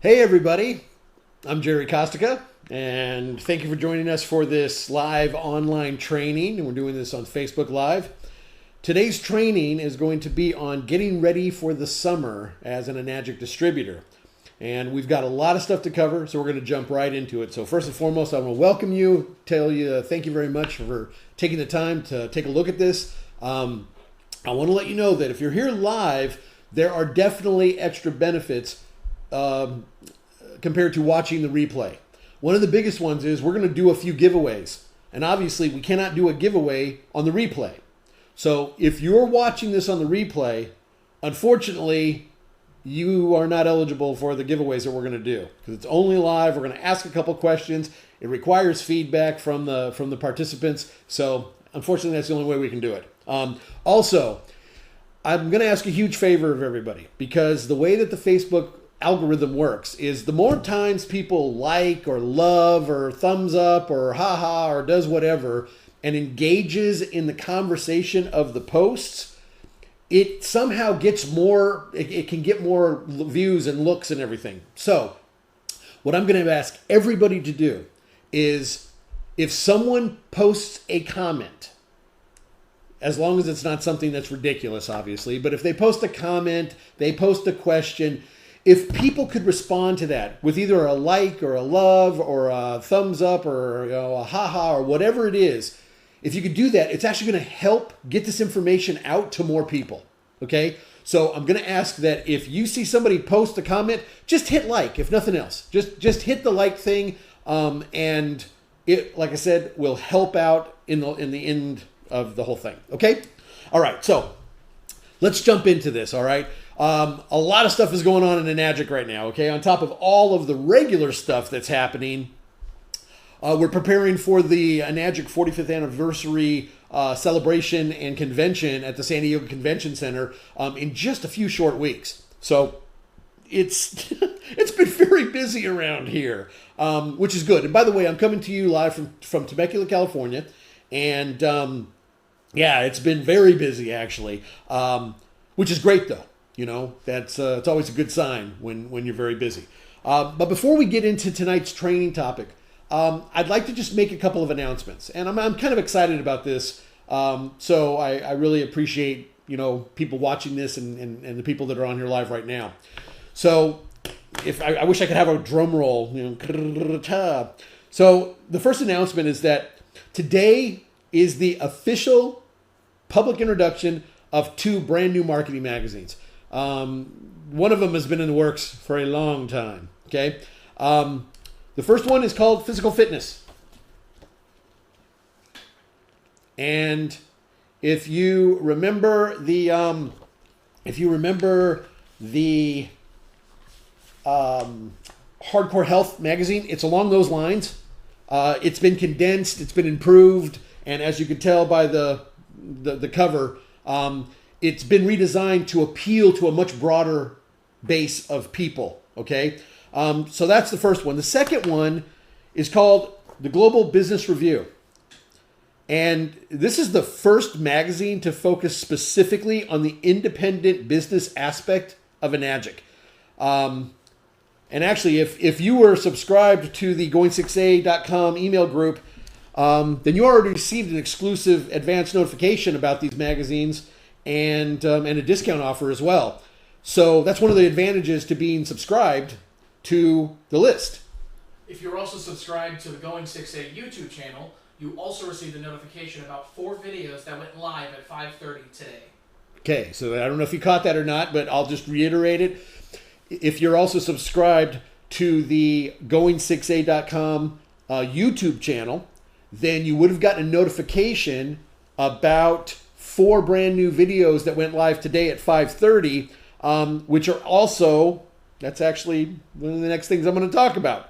Hey everybody, I'm Jerry Kostica, and thank you for joining us for this live online training. And we're doing this on Facebook Live. Today's training is going to be on getting ready for the summer as an Enagic distributor. And we've got a lot of stuff to cover, so we're going to jump right into it. So first and foremost, I want to welcome you, tell you thank you very much for taking the time to take a look at this. I want to let you know that if you're here live, there are definitely extra benefits compared to watching the replay. One of the biggest ones is we're going to do a few giveaways. And obviously we cannot do a giveaway on the replay. So if you're watching this on the replay, unfortunately, you are not eligible for the giveaways that we're going to do because it's only live. We're going to ask a couple questions. It requires feedback from the participants. So unfortunately, that's the only way we can do it. Also, I'm going to ask a huge favor of everybody because the way that the Facebook algorithm works is the more times people like or love or thumbs up or haha or does whatever and engages in the conversation of the posts, it somehow gets more, it can get more views and looks and everything. So what I'm going to ask everybody to do is if someone posts a comment, as long as it's not something that's ridiculous, obviously, but if they post a comment, they post a question, if people could respond to that with either a like or a love or a thumbs up or a haha or whatever it is, if you could do that, it's actually going to help get this information out to more people. Okay? So I'm going to ask that if you see somebody post a comment, just hit like, if nothing else. Just hit the like thing, and it, like I said, will help out in the end of the whole thing. Okay? All right. So let's jump into this. All right. A lot of stuff is going on in Enagic right now. Okay. On top of all of the regular stuff that's happening, we're preparing for the Enagic 45th anniversary celebration and convention at the San Diego Convention Center in just a few short weeks. So it's it's been very busy around here, which is good. And by the way, I'm coming to you live from Temecula, California, and yeah, it's been very busy actually, which is great though. You know, that's it's always a good sign when you're very busy. But before we get into tonight's training topic, I'd like to just make a couple of announcements, and I'm kind of excited about this. So I really appreciate people watching this and the people that are on here live right now. So if I wish I could have a drum roll. So the first announcement is that today is the official public introduction of 2 brand new marketing magazines. One of them has been in the works for a long time. Okay. The first one is called Physical Fitness. And if you remember the Hardcore Health magazine, it's along those lines. It's been condensed, it's been improved, and as you can tell by the cover, it's been redesigned to appeal to a much broader base of people, okay? So that's the first one. The second one is called the Global Business Review. And this is the first magazine to focus specifically on the independent business aspect of Enagic. And actually, if you were subscribed to the Going6A.com email group, then you already received an exclusive advance notification about these magazines and a discount offer as well. So that's one of the advantages to being subscribed to the list. If you're also subscribed to the Going6A YouTube channel, you also received a notification about 4 videos that went live at 5:30 today. Okay, so I don't know if you caught that or not, but I'll just reiterate it. If you're also subscribed to the Going6A.com YouTube channel, then you would have gotten a notification about 4 brand new videos that went live today at 5:30, which are also, that's actually one of the next things I'm going to talk about.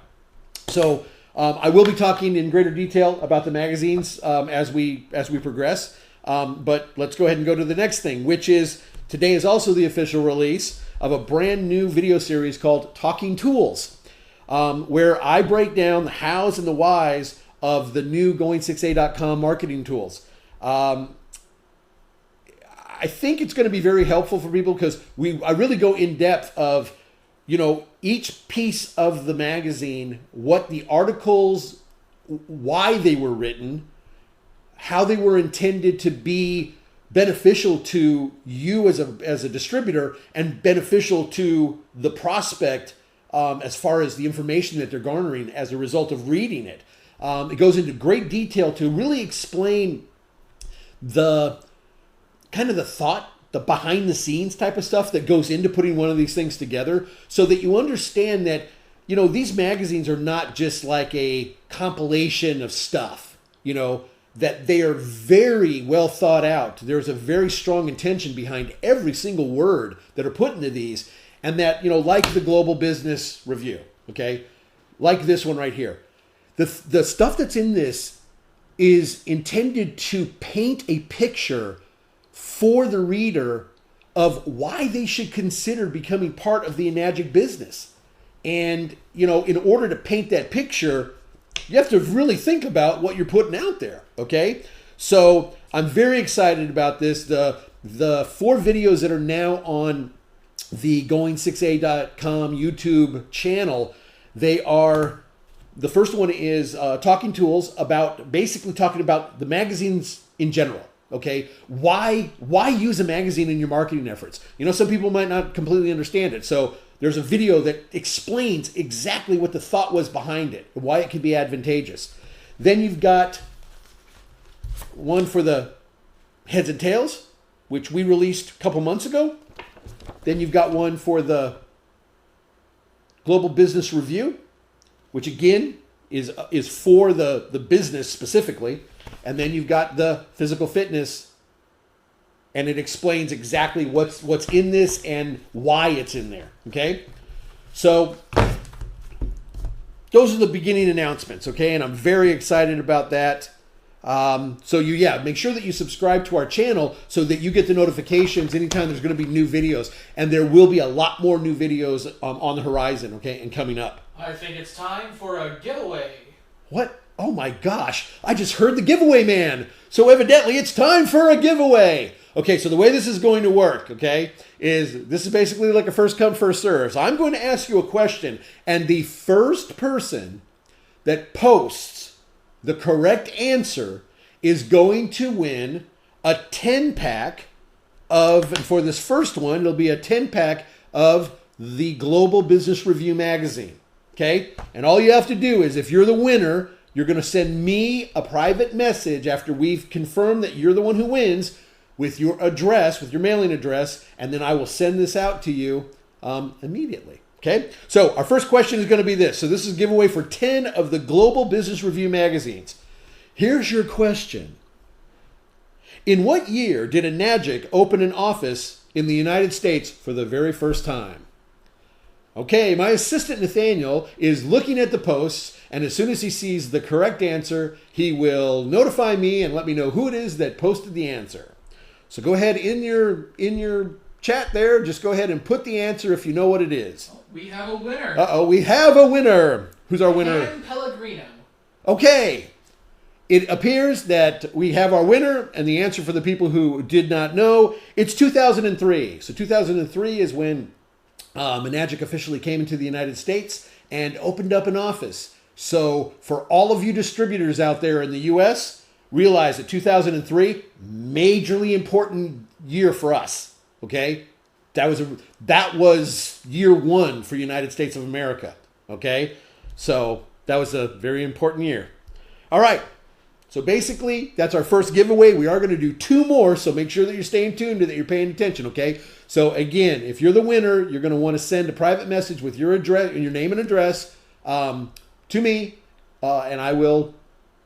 So I will be talking in greater detail about the magazines as we progress. But let's go ahead and go to the next thing, which is today is also the official release of a brand new video series called Talking Tools, where I break down the hows and the whys of the new Going6A.com marketing tools. I think it's going to be very helpful for people because I really go in depth of each piece of the magazine, what the articles, why they were written, how they were intended to be beneficial to you as a distributor and beneficial to the prospect as far as the information that they're garnering as a result of reading it. It goes into great detail to really explain the kind of the thought, the behind the scenes type of stuff that goes into putting one of these things together, so that you understand that, these magazines are not just like a compilation of stuff, that they are very well thought out. There's a very strong intention behind every single word that are put into these. And that, like the Global Business Review, okay, like this one right here, the stuff that's in this is intended to paint a picture for the reader of why they should consider becoming part of the Enagic business. And, in order to paint that picture, you have to really think about what you're putting out there, okay? So I'm very excited about this. The 4 videos that are now on the Going6A.com YouTube channel, the first one is Talking Tools, basically talking about the magazines in general. Okay, why use a magazine in your marketing efforts? Some people might not completely understand it. So there's a video that explains exactly what the thought was behind it, why it could be advantageous. Then you've got one for the heads and tails, which we released a couple months ago. Then you've got one for the Global Business Review, which again is for the business specifically. And then you've got the physical fitness, and it explains exactly what's in this and why it's in there. Okay, so those are the beginning announcements. Okay, and I'm very excited about that. Make sure that you subscribe to our channel so that you get the notifications anytime there's going to be new videos, and there will be a lot more new videos on the horizon. Okay, and coming up. I think it's time for a giveaway. What? Oh my gosh, I just heard the giveaway man. So evidently it's time for a giveaway. Okay, so the way this is going to work, okay, is this is basically like a first come, first serve. So I'm going to ask you a question, and the first person that posts the correct answer is going to win a 10-pack of, and for this first one, it'll be a 10-pack of the Global Business Review magazine. Okay, and all you have to do is, if you're the winner, you're going to send me a private message after we've confirmed that you're the one who wins with your address, with your mailing address, and then I will send this out to you immediately. Okay? So our first question is going to be this. So this is a giveaway for 10 of the Global Business Review magazines. Here's your question. In what year did Enagic open an office in the United States for the very first time? Okay, my assistant Nathaniel is looking at the posts, and as soon as he sees the correct answer, he will notify me and let me know who it is that posted the answer. So go ahead in your chat there, just go ahead and put the answer if you know what it is. We have a winner. Uh-oh, we have a winner. Who's our winner? Aaron Pellegrino. Okay. It appears that we have our winner, and the answer for the people who did not know, it's 2003. So 2003 is when Enagic officially came into the United States and opened up an office. So for all of you distributors out there in the U.S., realize that 2003, majorly important year for us. Okay, that was year one for United States of America. Okay, so that was a very important year. All right. So basically, that's our first giveaway. We are going to do 2 more, so make sure that you're staying tuned and that you're paying attention, okay? So again, if you're the winner, you're going to want to send a private message with your address, your name and address to me, and I will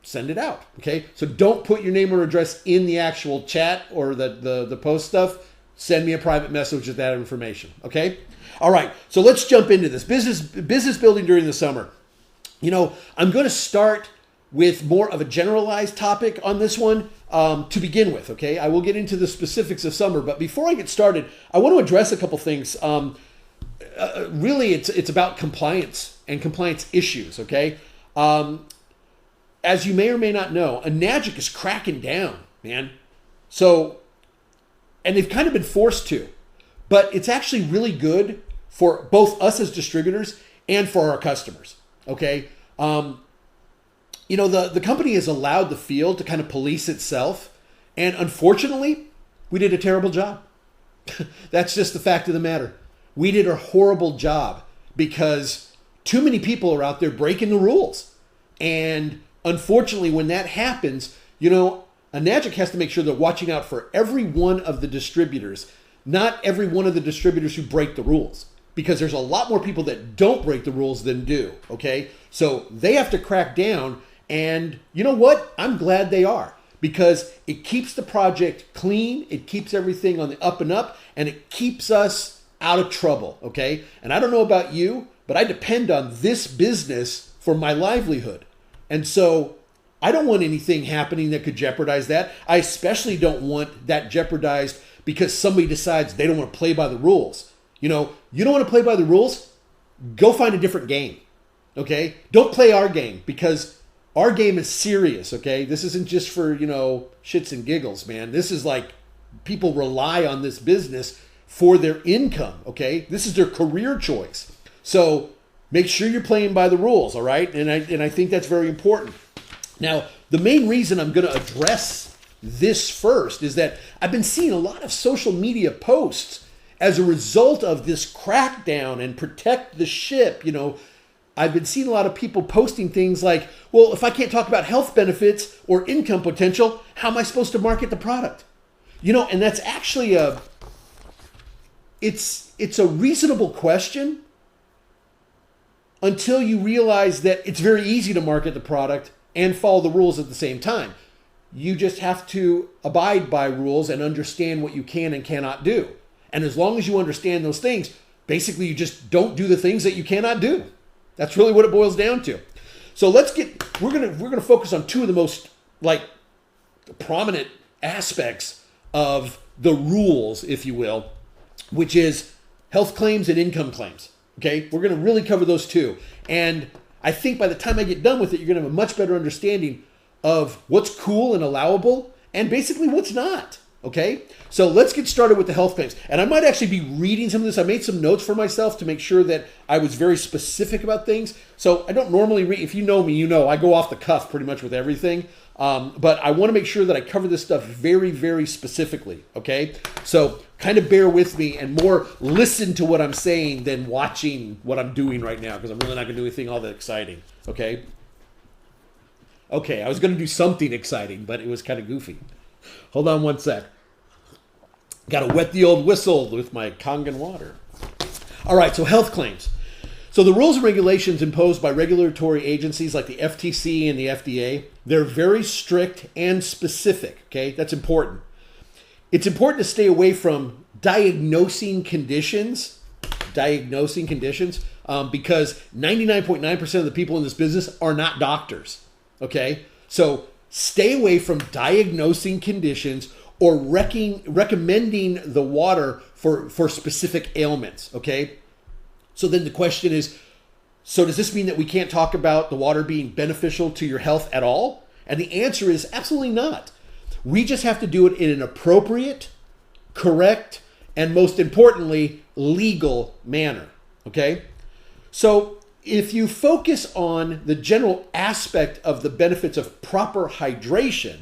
send it out, okay? So don't put your name or address in the actual chat or the post stuff. Send me a private message with that information, okay? All right, so let's jump into this. Business building during the summer. You know, I'm going to start with more of a generalized topic on this one to begin with, okay? I will get into the specifics of summer, but before I get started, I want to address a couple things. Really, it's about compliance and compliance issues, okay? As you may or may not know, Enagic is cracking down, man. So, and they've kind of been forced to, but it's actually really good for both us as distributors and for our customers. Okay. The company has allowed the field to kind of police itself. And unfortunately, we did a terrible job. That's just the fact of the matter. We did a horrible job because too many people are out there breaking the rules. And unfortunately, when that happens, a Nagic has to make sure they're watching out for every one of the distributors, not every one of the distributors who break the rules, because there's a lot more people that don't break the rules than do, okay? So they have to crack down, and you know what? I'm glad they are, because it keeps the project clean, it keeps everything on the up and up, and it keeps us out of trouble, okay? And I don't know about you, but I depend on this business for my livelihood. And so I don't want anything happening that could jeopardize that. I especially don't want that jeopardized because somebody decides they don't want to play by the rules. You don't want to play by the rules? Go find a different game, okay? Don't play our game, because our game is serious, okay? This isn't just for, shits and giggles, man. This is like people rely on this business for their income, okay? This is their career choice. So make sure you're playing by the rules, all right? And I think that's very important. Now, the main reason I'm going to address this first is that I've been seeing a lot of social media posts as a result of this crackdown and protect the ship. I've been seeing a lot of people posting things like, well, if I can't talk about health benefits or income potential, how am I supposed to market the product? And that's actually it's a reasonable question until you realize that it's very easy to market the product and follow the rules at the same time. You just have to abide by rules and understand what you can and cannot do. And as long as you understand those things, basically you just don't do the things that you cannot do. That's really what it boils down to. So we're gonna focus on two of the most prominent aspects of the rules, if you will, which is health claims and income claims. Okay, we're gonna really cover those two. And I think by the time I get done with it, you're gonna have a much better understanding of what's cool and allowable and basically what's not. Okay, so let's get started with the health claims. And I might actually be reading some of this. I made some notes for myself to make sure that I was very specific about things. So I don't normally read. If you know me, I go off the cuff pretty much with everything. But I want to make sure that I cover this stuff very, very specifically. Okay, so kind of bear with me and more listen to what I'm saying than watching what I'm doing right now, because I'm really not going to do anything all that exciting. Okay, I was going to do something exciting, but it was kind of goofy. Hold on one sec. Got to wet the old whistle with my Kangen water. All right, so health claims. So the rules and regulations imposed by regulatory agencies like the FTC and the FDA, they're very strict and specific, okay? That's important. It's important to stay away from diagnosing conditions, because 99.9% of the people in this business are not doctors, okay? So stay away from diagnosing conditions or recommending the water for specific ailments, okay? So then the question is, so does this mean that we can't talk about the water being beneficial to your health at all? And the answer is absolutely not. We just have to do it in an appropriate, correct, and most importantly, legal manner, okay? So if you focus on the general aspect of the benefits of proper hydration,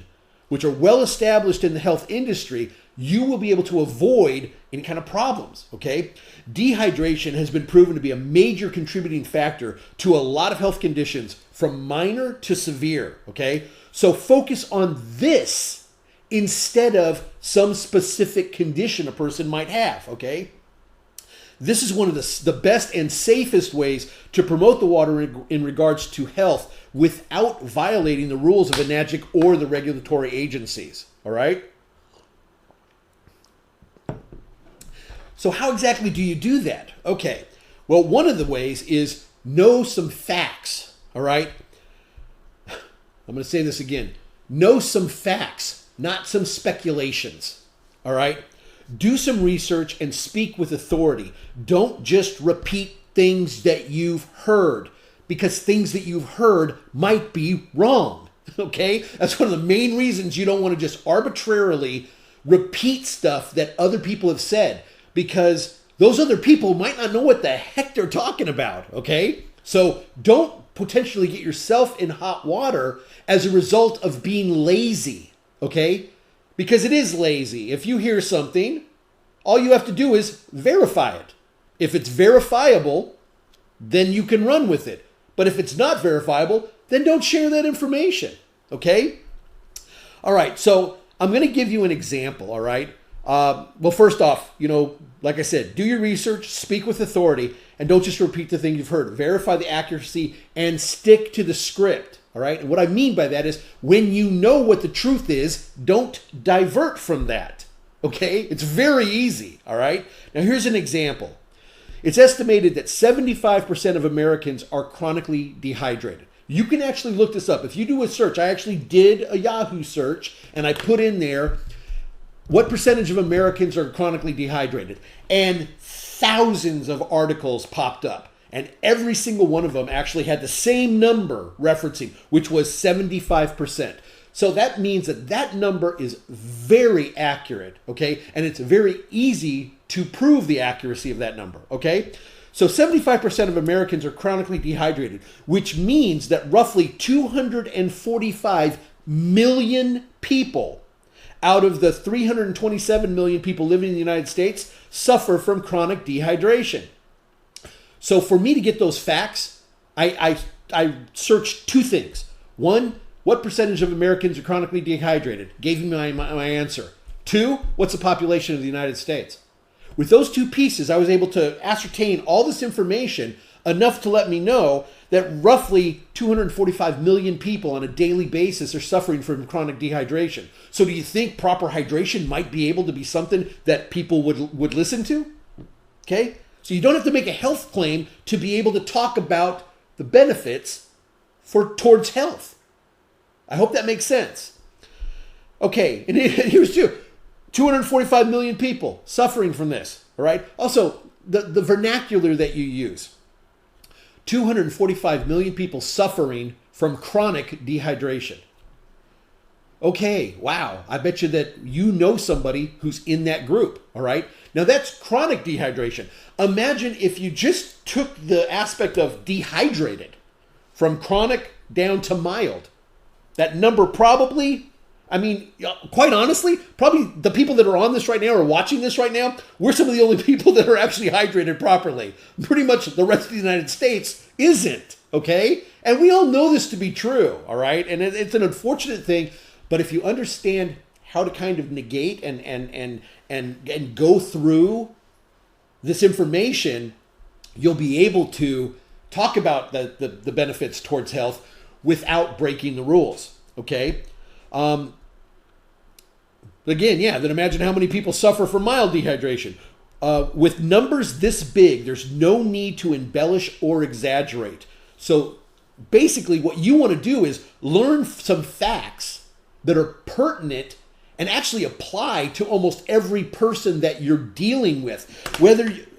which are well established in the health industry, you will be able to avoid any kind of problems, okay? Dehydration has been proven to be a major contributing factor to a lot of health conditions, from minor to severe, okay? So focus on this instead of some specific condition a person might have, okay? This is one of the best and safest ways to promote the water in regards to health without violating the rules of ANAGIC or the regulatory agencies, all right? So how exactly do you do that? Okay, well, one of the ways is know some facts, all right? I'm going to say this again. Know some facts, not some speculations, all right? Do some research and speak with authority. Don't just repeat things that you've heard, because things that you've heard might be wrong, okay? That's one of the main reasons you don't want to just arbitrarily repeat stuff that other people have said, because those other people might not know what the heck they're talking about, okay? So don't potentially get yourself in hot water as a result of being lazy, okay? Because it is lazy. If you hear something, all you have to do is verify it. If it's verifiable, then you can run with it. But if it's not verifiable, then don't share that information, okay? All right, so I'm going to give you an example, all right? Well, first off, like I said, do your research, speak with authority, and don't just repeat the thing you've heard. Verify the accuracy and stick to the script, all right? And what I mean by that is when you know what the truth is, don't divert from that, okay? It's very easy, all right? Now, here's an example. It's estimated that 75% of Americans are chronically dehydrated. You can actually look this up. If you do a search, I actually did a Yahoo search, and I put in there, what percentage of Americans are chronically dehydrated? And thousands of articles popped up. And every single one of them actually had the same number referencing, which was 75%. So that means that that number is very accurate, okay? And it's very easy to prove the accuracy of that number, okay? So 75% of Americans are chronically dehydrated, which means that roughly 245 million people out of the 327 million people living in the United States suffer from chronic dehydration. So for me to get those facts, I searched two things. One, what percentage of Americans are chronically dehydrated? Gave me my answer. Two, what's the population of the United States? With those two pieces, I was able to ascertain all this information enough to let me know that roughly 245 million people on a daily basis are suffering from chronic dehydration. So do you think proper hydration might be able to be something that people would listen to? Okay? So you don't have to make a health claim to be able to talk about the benefits towards health. I hope that makes sense. Okay, and here's 245 million people suffering from this, all right? Also, the vernacular that you use. 245 million people suffering from chronic dehydration. Okay, wow. I bet you that you know somebody who's in that group, all right? Now that's chronic dehydration. Imagine if you just took the aspect of dehydrated from chronic down to mild. That number probably, quite honestly, probably the people that are on this right now or watching this right now, we're some of the only people that are actually hydrated properly. Pretty much the rest of the United States isn't, okay? And we all know this to be true, all right? And it's an unfortunate thing, but if you understand how to kind of negate and go through this information, you'll be able to talk about the benefits towards health without breaking the rules, okay? Again, then imagine how many people suffer from mild dehydration. With numbers this big, there's no need to embellish or exaggerate. So basically what you want to do is learn some facts that are pertinent and actually apply to almost every person that you're dealing with.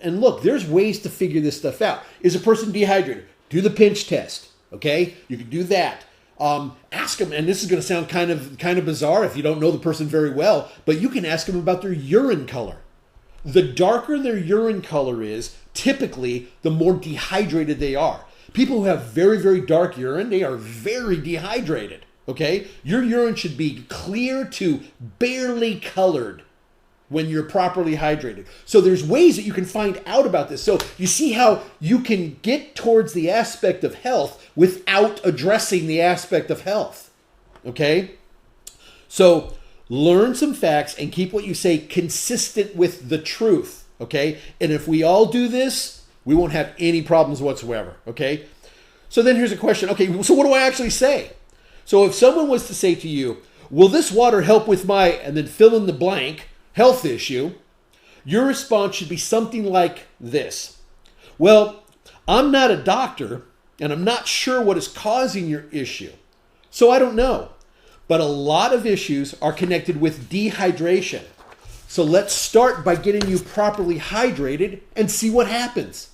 And look, there's ways to figure this stuff out. Is a person dehydrated? Do the pinch test, okay? You can do that. Ask them, and this is going to sound kind of bizarre if you don't know the person very well, but you can ask them about their urine color. The darker their urine color is, typically, the more dehydrated they are. People who have very, very dark urine, they are very dehydrated, okay? Your urine should be clear to barely colored when you're properly hydrated. So there's ways that you can find out about this. So you see how you can get towards the aspect of health without addressing the aspect of health, okay? So learn some facts and keep what you say consistent with the truth, okay? And if we all do this, we won't have any problems whatsoever, okay? So then here's a question. Okay, so what do I actually say? So if someone was to say to you, will this water help with my, and then fill in the blank, health issue, your response should be something like this. Well, I'm not a doctor, and I'm not sure what is causing your issue, so I don't know. But a lot of issues are connected with dehydration. So let's start by getting you properly hydrated and see what happens.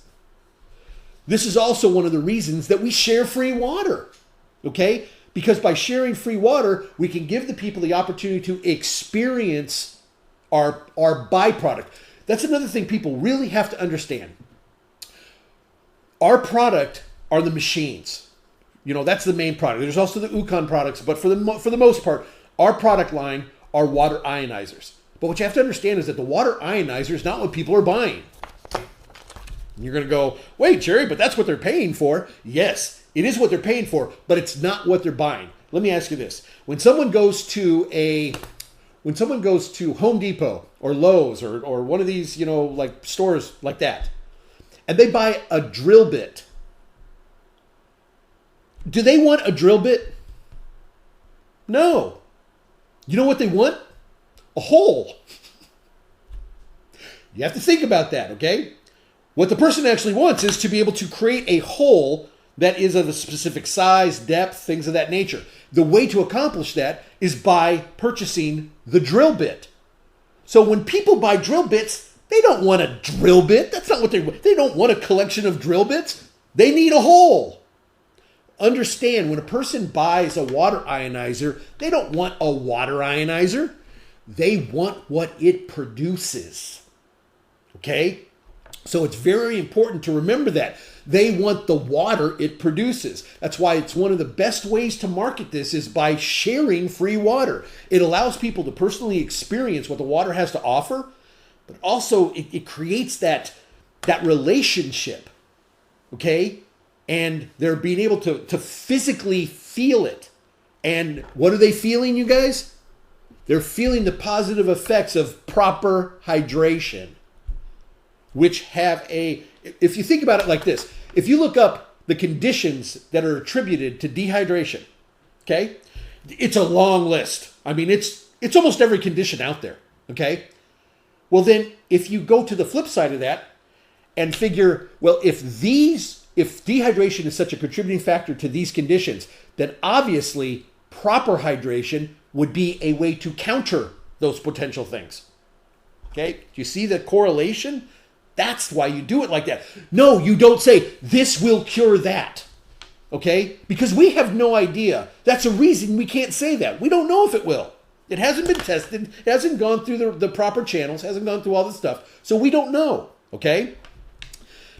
This is also one of the reasons that we share free water, okay? Because by sharing free water, we can give the people the opportunity to experience our byproduct. That's another thing people really have to understand. Our product are the machines. That's the main product. There's also the Ukon products, but for the most part, our product line are water ionizers. But what you have to understand is that the water ionizer is not what people are buying. You're going to go, wait, Jerry, but that's what they're paying for. Yes, it is what they're paying for, but it's not what they're buying. Let me ask you this. When someone goes to Home Depot or Lowe's or one of these, like stores like that, and they buy a drill bit, do they want a drill bit? No. You know what they want? A hole. You have to think about that, okay? What the person actually wants is to be able to create a hole that is of a specific size, depth, things of that nature. The way to accomplish that is by purchasing the drill bit. So when people buy drill bits, they don't want a drill bit. That's not what they don't want a collection of drill bits. They need a hole. Understand, when a person buys a water ionizer, they don't want a water ionizer. They want what it produces. Okay? So it's very important to remember that. They want the water it produces. That's why it's one of the best ways to market this is by sharing free water. It allows people to personally experience what the water has to offer, but also it creates that relationship. Okay? And they're being able to physically feel it. And what are they feeling, you guys? They're feeling the positive effects of proper hydration, which have if you think about it like this, if you look up the conditions that are attributed to dehydration, okay, it's a long list. I mean, it's almost every condition out there, okay? Well, then, if you go to the flip side of that and figure, well, if dehydration is such a contributing factor to these conditions, then obviously proper hydration would be a way to counter those potential things. Okay? Do you see the correlation? That's why you do it like that. No, you don't say, this will cure that. Okay? Because we have no idea. That's a reason we can't say that. We don't know if it will. It hasn't been tested. It hasn't gone through the proper channels. Hasn't gone through all this stuff. So we don't know. Okay?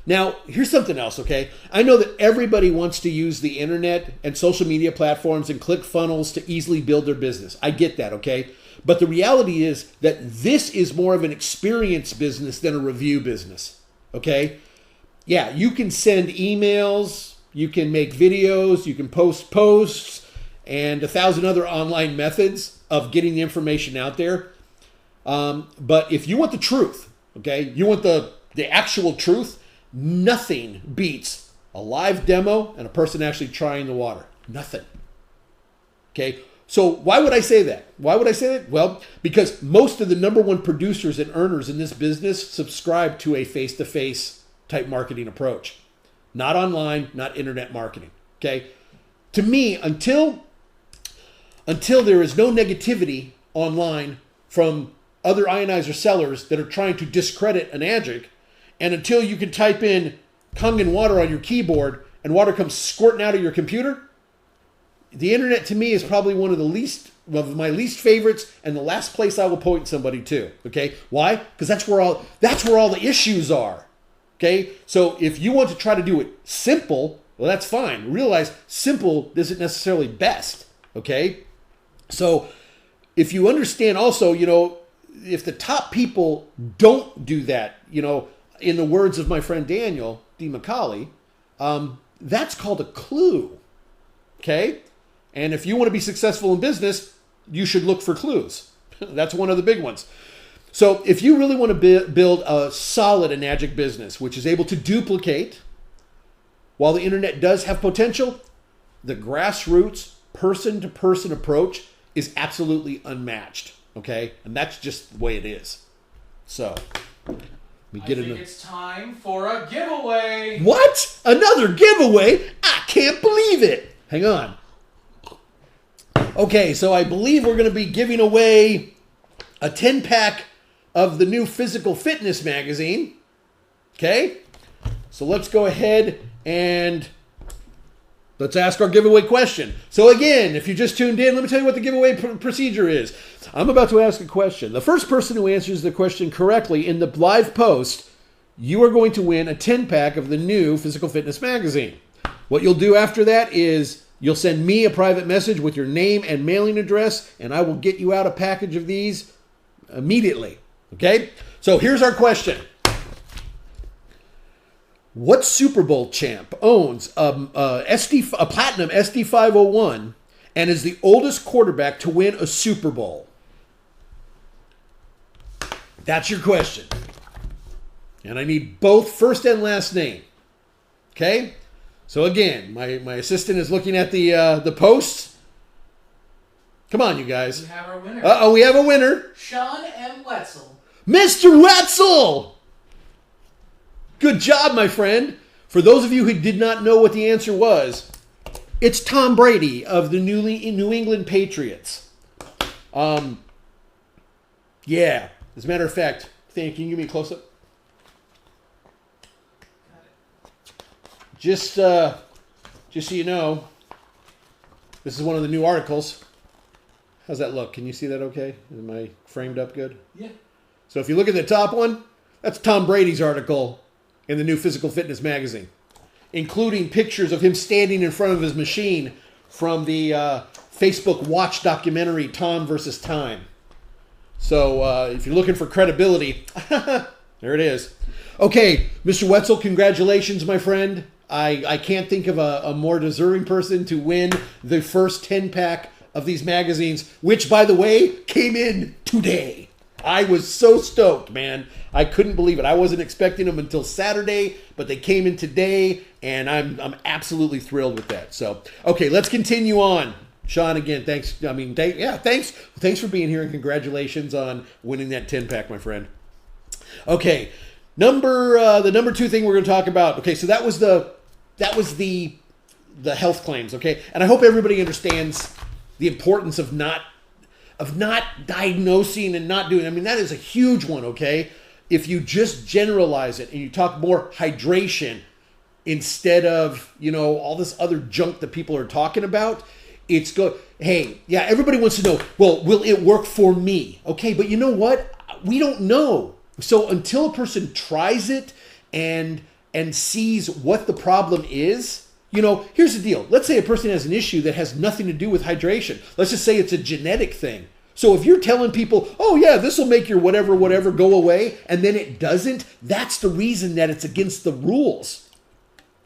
Now, here's something else, okay? I know that everybody wants to use the internet and social media platforms and click funnels to easily build their business. I get that, okay? But the reality is that this is more of an experience business than a review business, okay? Yeah, you can send emails, you can make videos, you can post posts, and 1,000 other online methods of getting the information out there. But if you want the truth, okay, you want the actual truth, nothing beats a live demo and a person actually trying the water. Nothing. Okay? So why would I say that? Why would I say that? Well, because most of the number one producers and earners in this business subscribe to a face-to-face type marketing approach. Not online, not internet marketing. Okay? To me, until there is no negativity online from other ionizer sellers that are trying to discredit an adjunct, and until you can type in Kangen water on your keyboard and water comes squirting out of your computer, the internet to me is probably one of my least favorites and the last place I will point somebody to. Okay, why? Because that's where all the issues are. Okay, so if you want to try to do it simple, well, that's fine. Realize simple isn't necessarily best. Okay, so if you understand also, if the top people don't do that, in the words of my friend Daniel D. McCauley, that's called a clue. Okay? And if you want to be successful in business, you should look for clues. That's one of the big ones. So if you really want to build a solid and adjunct business, which is able to duplicate, while the internet does have potential, the grassroots, person-to-person approach is absolutely unmatched. Okay? And that's just the way it is. So I think it's time for a giveaway. What? Another giveaway? I can't believe it. Hang on. Okay, so I believe we're going to be giving away a 10-pack of the new Physical Fitness magazine. Okay? So let's go ahead and Let's ask our giveaway question. So again, if you just tuned in, let me tell you what the giveaway procedure is. I'm about to ask a question. The first person who answers the question correctly in the live post, you are going to win a 10-pack of the new Physical Fitness magazine. What you'll do after that is you'll send me a private message with your name and mailing address, and I will get you out a package of these immediately. Okay? So here's our question. What Super Bowl champ owns a platinum SD501 and is the oldest quarterback to win a Super Bowl? That's your question. And I need both first and last name. Okay? So again, my assistant is looking at the posts. Come on, you guys. We have our winner. Uh-oh, we have a winner. Sean M. Wetzel. Mr. Wetzel! Good job, my friend. For those of you who did not know what the answer was, it's Tom Brady of the New England Patriots. Yeah. As a matter of fact, can you give me a close-up? Just so you know, this is one of the new articles. How's that look? Can you see that okay? Am I framed up good? Yeah. So if you look at the top one, that's Tom Brady's article in the new Physical Fitness magazine, including pictures of him standing in front of his machine from the Facebook Watch documentary, Tom versus Time. So if you're looking for credibility, there it is. Okay, Mr. Wetzel, congratulations, my friend. I can't think of a more deserving person to win the first 10-pack of these magazines, which, by the way, came in today. I was so stoked, man. I couldn't believe it. I wasn't expecting them until Saturday, but they came in today, and I'm absolutely thrilled with that. So, okay, let's continue on. Sean, again, thanks. Thanks for being here, and congratulations on winning that 10-pack, my friend. Okay, the number two thing we're going to talk about. Okay, so that was the health claims. Okay, and I hope everybody understands the importance of not diagnosing and not doing. I mean, that is a huge one. Okay, if you just generalize it and you talk more hydration instead of all this other junk that people are talking about, it's good. Hey, yeah, everybody wants to know. Well, will it work for me? Okay, but you know what? We don't know. So until a person tries it and sees what the problem is, here's the deal. Let's say a person has an issue that has nothing to do with hydration. Let's just say it's a genetic thing. So if you're telling people, oh yeah, this will make your whatever go away, and then it doesn't, that's the reason that it's against the rules.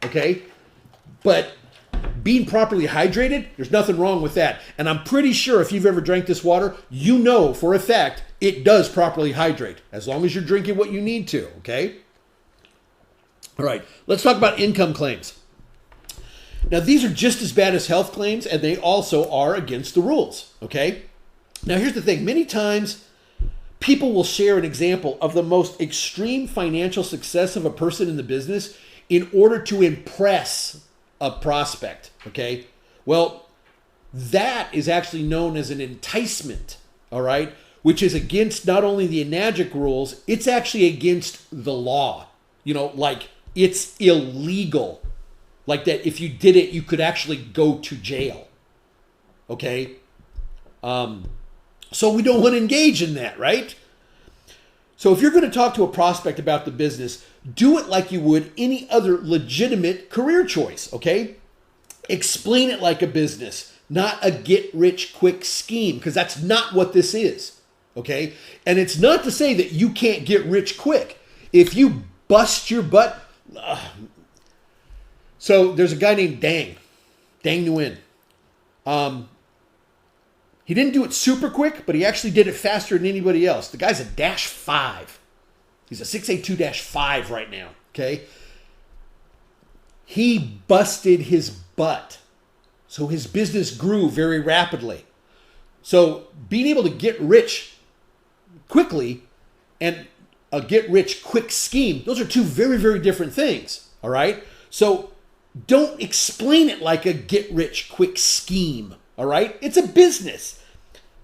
Okay? But being properly hydrated, there's nothing wrong with that. And I'm pretty sure if you've ever drank this water, you know for a fact it does properly hydrate, as long as you're drinking what you need to, okay? All right, let's talk about income claims. Now, these are just as bad as health claims, and they also are against the rules, okay? Now, here's the thing. Many times, people will share an example of the most extreme financial success of a person in the business in order to impress a prospect, okay? Well, that is actually known as an enticement, all right? Which is against not only the ENAGIC rules, it's actually against the law. Like it's illegal. Like that if you did it, you could actually go to jail. Okay? So we don't want to engage in that, right? So if you're going to talk to a prospect about the business, do it like you would any other legitimate career choice, okay? Explain it like a business, not a get-rich-quick scheme, because that's not what this is, okay? And it's not to say that you can't get rich quick. If you bust your butt... So there's a guy named Dang Nguyen. He didn't do it super quick, but he actually did it faster than anybody else. The guy's a -5. He's a 6'8", 2-5 right now, okay? He busted his butt. So his business grew very rapidly. So being able to get rich quickly and a get-rich-quick scheme, those are two very, very different things, all right? So don't explain it like a get-rich-quick scheme, all right? It's a business.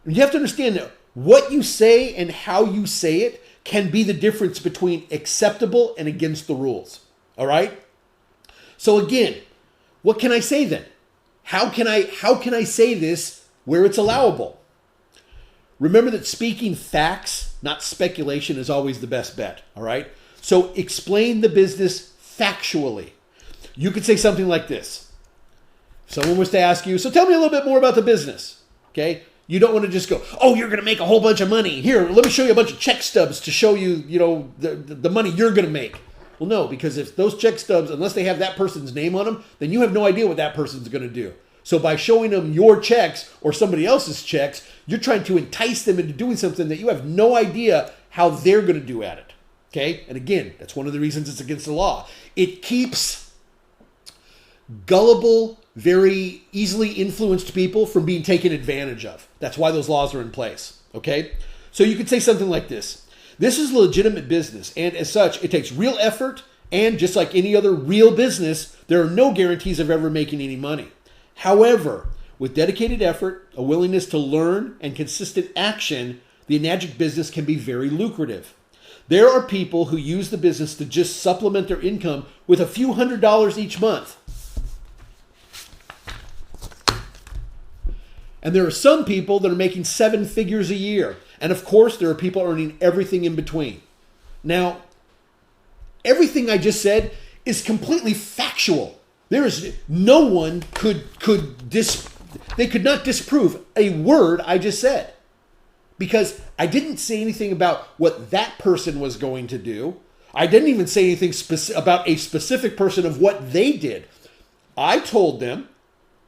You have to understand that what you say and how you say it can be the difference between acceptable and against the rules, all right? So again, what can I say then? How can I say this where it's allowable? Remember that speaking facts, not speculation, is always the best bet, all right? So explain the business factually. You could say something like this. If someone was to ask you, so tell me a little bit more about the business, okay? You don't want to just go, oh, you're going to make a whole bunch of money. Here, let me show you a bunch of check stubs to show you, the money you're going to make. Well, no, because if those check stubs, unless they have that person's name on them, then you have no idea what that person's going to do. So by showing them your checks or somebody else's checks, you're trying to entice them into doing something that you have no idea how they're going to do at it. Okay? And again, that's one of the reasons it's against the law. It keeps gullible, very easily influenced people from being taken advantage of. That's why those laws are in place. Okay? So you could say something like this. This is legitimate business, and as such, it takes real effort, and just like any other real business, there are no guarantees of ever making any money. However, with dedicated effort, a willingness to learn, and consistent action, the Enagic business can be very lucrative. There are people who use the business to just supplement their income with a few $100s each month. And there are some people that are making 7 figures a year. And of course, there are people earning everything in between. Now, everything I just said is completely factual. There is no one they could not disprove a word I just said, because I didn't say anything about what that person was going to do. I didn't even say anything about a specific person of what they did. I told them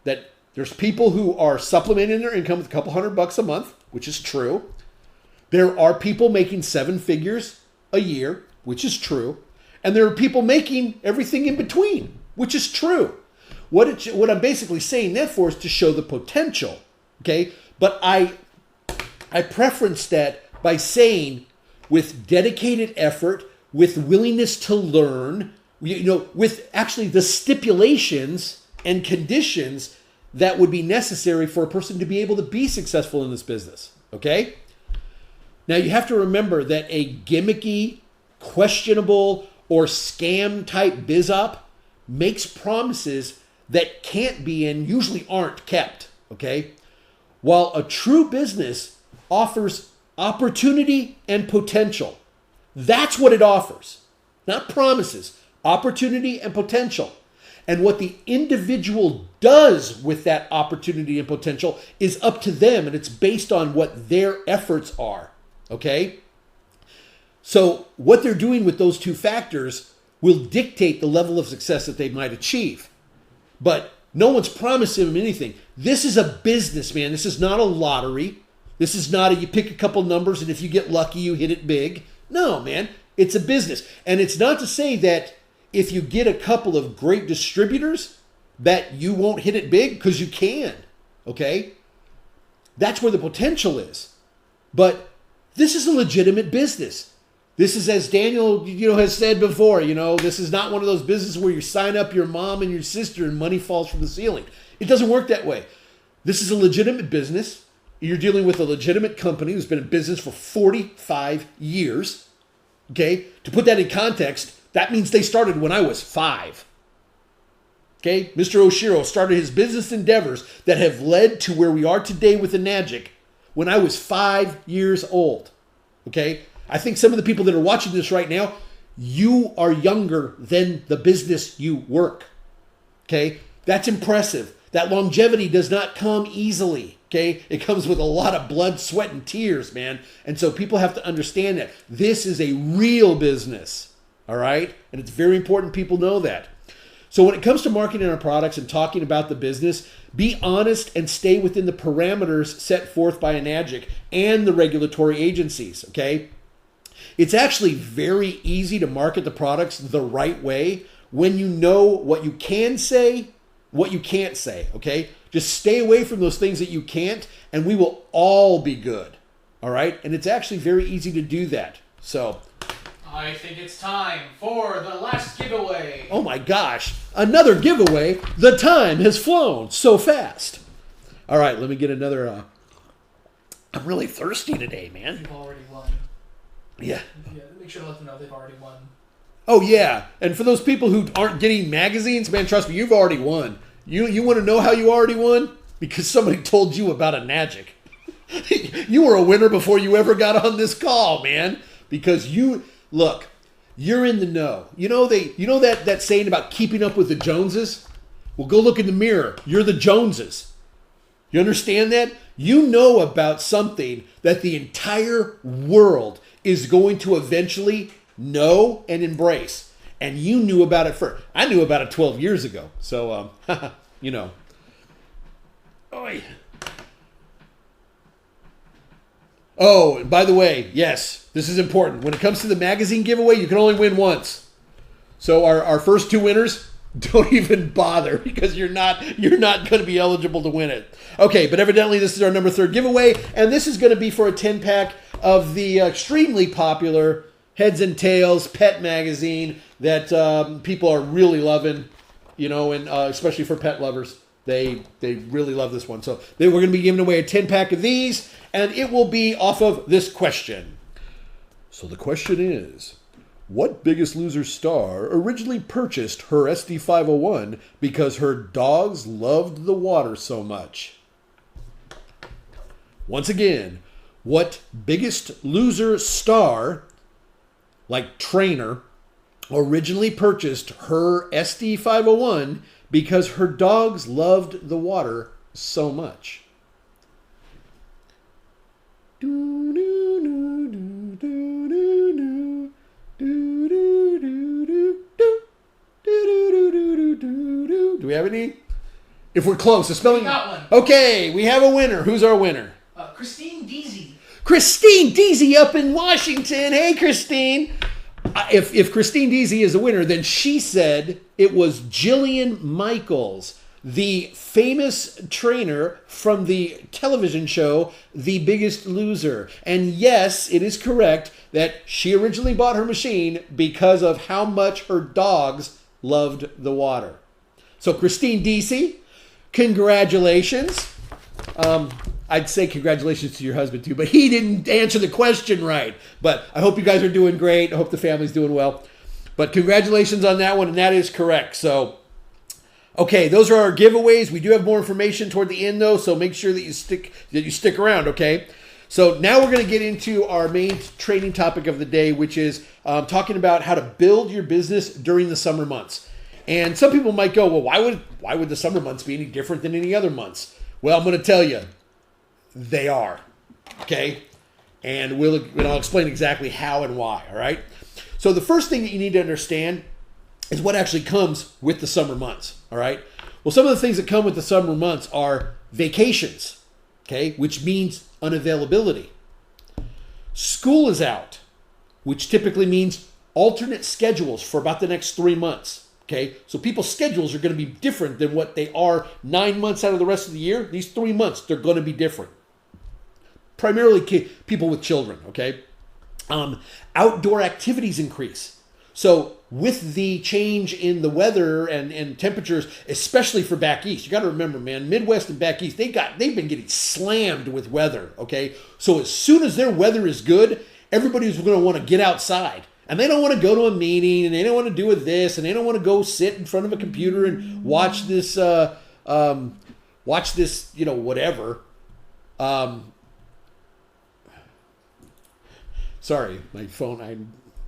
that there's people who are supplementing their income with a couple $100 a month, which is true. There are people making 7 figures a year, which is true. And there are people making everything in between, which is true. What I'm basically saying that for is to show the potential, okay? But I preference that by saying with dedicated effort, with willingness to learn, with actually the stipulations and conditions that would be necessary for a person to be able to be successful in this business, okay? Now you have to remember that a gimmicky, questionable, or scam type biz op makes promises that can't be and usually aren't kept, okay? While a true business offers opportunity and potential. That's what it offers. Not promises, opportunity and potential. And what the individual does with that opportunity and potential is up to them, and it's based on what their efforts are, okay? So what they're doing with those two factors will dictate the level of success that they might achieve. But no one's promising them anything. This is a business, man. This is not a lottery. This is not you pick a couple numbers and if you get lucky, you hit it big. No, man. It's a business. And it's not to say that if you get a couple of great distributors that you won't hit it big, because you can, okay? That's where the potential is. But this is a legitimate business. This is, as Daniel, has said before, this is not one of those businesses where you sign up your mom and your sister and money falls from the ceiling. It doesn't work that way. This is a legitimate business. You're dealing with a legitimate company who's been in business for 45 years. Okay? To put that in context, that means they started when I was 5. Okay? Mr. Oshiro started his business endeavors that have led to where we are today with Enagic when I was 5 years old. Okay? I think some of the people that are watching this right now, you are younger than the business you work. Okay? That's impressive. That longevity does not come easily. Okay? It comes with a lot of blood, sweat, and tears, man. And so people have to understand that this is a real business. All right? And it's very important people know that. So when it comes to marketing our products and talking about the business, be honest and stay within the parameters set forth by Enagic and the regulatory agencies. Okay? It's actually very easy to market the products the right way when you know what you can say, what you can't say, okay? Just stay away from those things that you can't, and we will all be good, all right? And it's actually very easy to do that. So I think it's time for the last giveaway. Oh my gosh, another giveaway. The time has flown so fast. All right, let me get another. I'm really thirsty today, man. You've already won. Yeah. Make sure to let them know they've already won. Oh, yeah. And for those people who aren't getting magazines, man, trust me, you've already won. You want to know how you already won? Because somebody told you about a magic. You were a winner before you ever got on this call, man. Because look, you're in the know. You know that saying about keeping up with the Joneses? Well, go look in the mirror. You're the Joneses. You understand that? You know about something that the entire world is going to eventually know and embrace. And you knew about it first. I knew about it 12 years ago. So, you know. Oy. Oh, and by the way, yes, this is important. When it comes to the magazine giveaway, you can only win once. So our first 2 winners, don't even bother because you're not going to be eligible to win it. Okay, but evidently this is our number 3 giveaway, and this is going to be for a 10-pack of the extremely popular Heads and Tails pet magazine that people are really loving, you know, and especially for pet lovers. They really love this one. So we're going to be giving away a 10-pack of these, and it will be off of this question. So the question is, what Biggest Loser star originally purchased her SD501 because her dogs loved the water so much? Once again, what Biggest Loser star, like trainer, originally purchased her SD501 because her dogs loved the water so much? Do we have any? If we're close, the spelling. We got one. Okay, we have a winner. Who's our winner? Christine Deasy. Christine Deasy up in Washington. Hey, Christine. If Christine Deasy is a winner, then she said it was Jillian Michaels, the famous trainer from the television show The Biggest Loser. And yes, it is correct that she originally bought her machine because of how much her dogs loved the water. So Christine Deasy, congratulations. I'd say congratulations to your husband too, but he didn't answer the question right. But I hope you guys are doing great. I hope the family's doing well. But congratulations on that one, and that is correct. So, okay, those are our giveaways. We do have more information toward the end, though, so make sure that you stick around, okay? So now we're going to get into our main training topic of the day, which is talking about how to build your business during the summer months. And some people might go, well, why would the summer months be any different than any other months? Well, I'm going to tell you, they are, okay? And I'll explain exactly how and why, all right? So the first thing that you need to understand is what actually comes with the summer months, all right? Well, some of the things that come with the summer months are vacations, okay, which means unavailability. School is out, which typically means alternate schedules for about the next 3 months, okay? So people's schedules are going to be different than what they are 9 months out of the rest of the year. These 3 months, they're going to be different. Primarily people with children, okay? Outdoor activities increase. So with the change in the weather and temperatures, especially for back east, you got to remember, man, Midwest and back east, they've been getting slammed with weather, okay? So as soon as their weather is good, everybody's going to want to get outside. And they don't want to go to a meeting, and they don't want to do this, and they don't want to go sit in front of a computer and watch this, you know, whatever. Sorry, my phone, I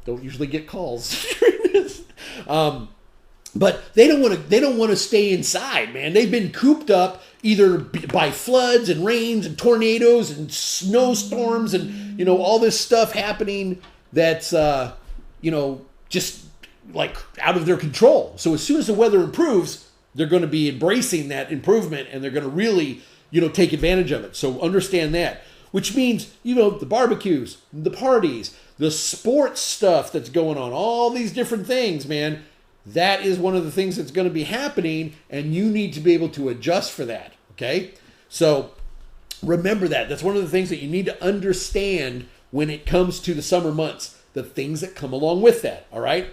don't usually get calls during this. But they don't want to stay inside, man. They've been cooped up either by floods and rains and tornadoes and snowstorms and, you know, all this stuff happening that's, you know, just like out of their control. So as soon as the weather improves, they're going to be embracing that improvement and they're going to really, you know, take advantage of it. So understand that. Which means, you know, the barbecues, the parties, the sports stuff that's going on, all these different things, man. That is one of the things that's going to be happening, and you need to be able to adjust for that, okay? So remember that. That's one of the things that you need to understand when it comes to the summer months, the things that come along with that, all right?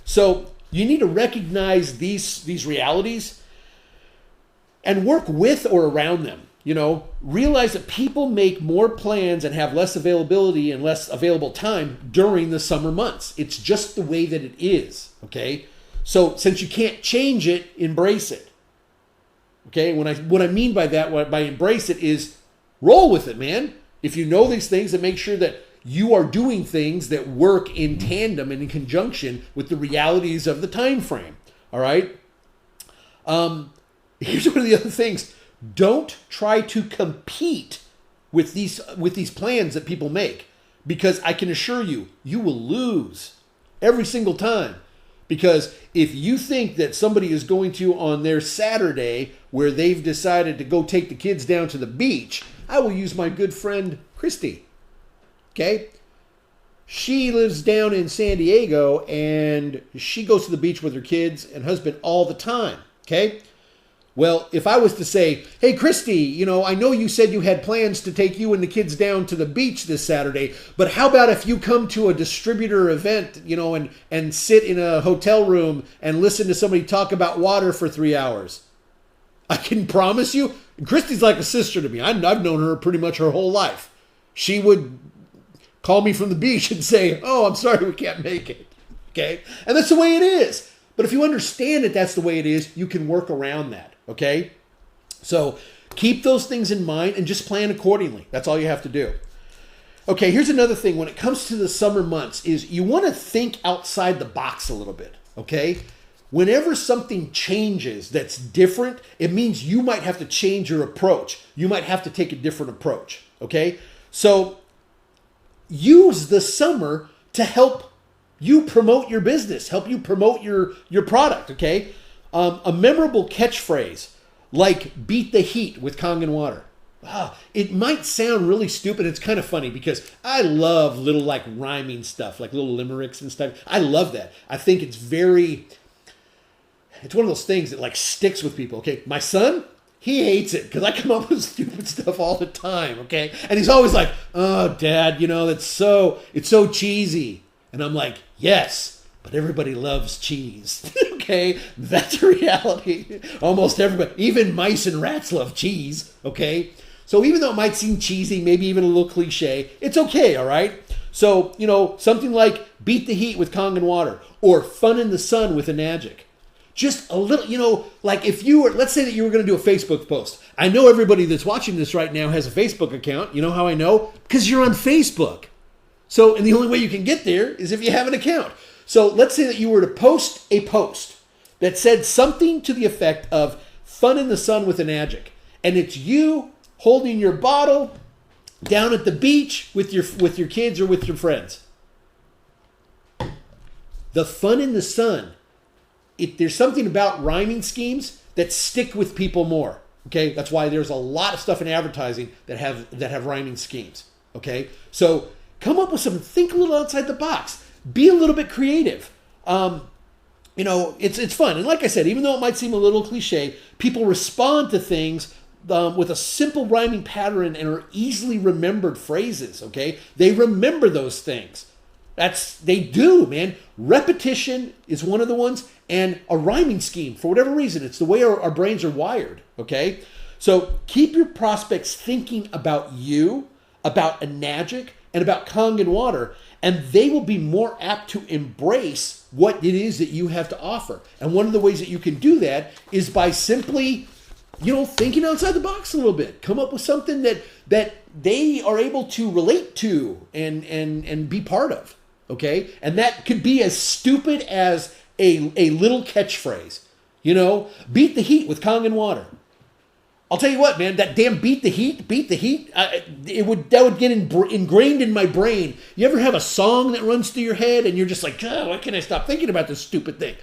So you need to recognize these realities and work with or around them. You know, realize that people make more plans and have less availability and less available time during the summer months. It's just the way that it is, okay? So since you can't change it, embrace it. Okay, what I mean by that, by embrace it, is roll with it, man. If you know these things, then make sure that you are doing things that work in tandem and in conjunction with the realities of the time frame. All right. Here's one of the other things: don't try to compete with these plans that people make, because I can assure you, you will lose every single time. Because if you think that somebody is going to, on their Saturday, where they've decided to go take the kids down to the beach, I will use my good friend Christy. Okay? She lives down in San Diego, and she goes to the beach with her kids and husband all the time. Okay? Well, if I was to say, hey, Christy, I know you said you had plans to take you and the kids down to the beach this Saturday, but how about if you come to a distributor event, and sit in a hotel room and listen to somebody talk about water for 3 hours? I can promise you, Christy's like a sister to me. I've known her pretty much her whole life. She would call me from the beach and say, oh, I'm sorry, we can't make it. Okay? And that's the way it is. But if you understand that that's the way it is, you can work around that. Okay? So keep those things in mind and just plan accordingly. That's all you have to do. Okay, here's another thing. When it comes to the summer months, is you want to think outside the box a little bit. Okay? Whenever something changes that's different, it means you might have to change your approach. You might have to take a different approach. Okay? So use the summer to help you promote your business, help you promote your product, okay? A memorable catchphrase like beat the heat with Kangen water. It might sound really stupid. It's kind of funny because I love little like rhyming stuff, like little limericks and stuff. I love that. I think it's one of those things that like sticks with people, okay? My son, he hates it because I come up with stupid stuff all the time, okay? And he's always like, oh, Dad, it's so cheesy. And I'm like, yes, but everybody loves cheese. Okay, that's a reality. Almost everybody, even mice and rats love cheese. Okay, so even though it might seem cheesy, maybe even a little cliche, it's okay. All right. So something like beat the heat with Kangen water, or fun in the sun with a magic. Just a little, like if you were, let's say that you were going to do a Facebook post. I know everybody that's watching this right now has a Facebook account. You know how I know? Because you're on Facebook. So, and the only way you can get there is if you have an account. So let's say that you were to post a post that said something to the effect of fun in the sun with an magic. And it's you holding your bottle down at the beach with your kids or with your friends. The fun in the sun. There's something about rhyming schemes that stick with people more. Okay? That's why there's a lot of stuff in advertising that have rhyming schemes. Okay? So come up with something. Think a little outside the box. Be a little bit creative. It's fun. And like I said, even though it might seem a little cliche, people respond to things with a simple rhyming pattern and are easily remembered phrases. Okay, they remember those things. They do, man. Repetition is one of the ones, and a rhyming scheme for whatever reason. It's the way our brains are wired. Okay, so keep your prospects thinking about you, about a magic, and about Kangen water, and they will be more apt to embrace what it is that you have to offer. And one of the ways that you can do that is by simply, thinking outside the box a little bit. Come up with something that they are able to relate to and be part of. Okay? And that could be as stupid as a little catchphrase. Beat the heat with Kangen water. I'll tell you what, man, that damn beat the heat, that would get ingrained in my brain. You ever have a song that runs through your head and you're just like, why can't I stop thinking about this stupid thing?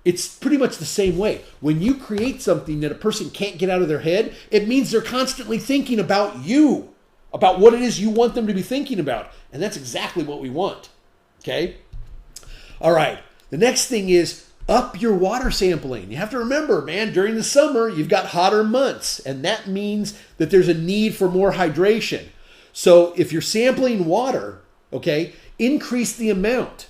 It's pretty much the same way. When you create something that a person can't get out of their head, it means they're constantly thinking about you, about what it is you want them to be thinking about. And that's exactly what we want. Okay? All right. The next thing is up your water sampling. You have to remember, man, during the summer, you've got hotter months, and that means that there's a need for more hydration. So if you're sampling water, okay, increase the amount.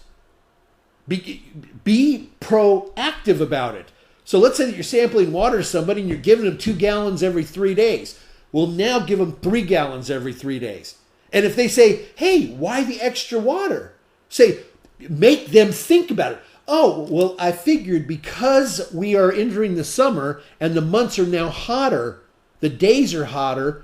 Be proactive about it. So let's say that you're sampling water to somebody and you're giving them 2 gallons every 3 days. Well, now give them 3 gallons every 3 days. And if they say, hey, why the extra water? Make them think about it. Oh, well, I figured because we are entering the summer and the months are now hotter, the days are hotter,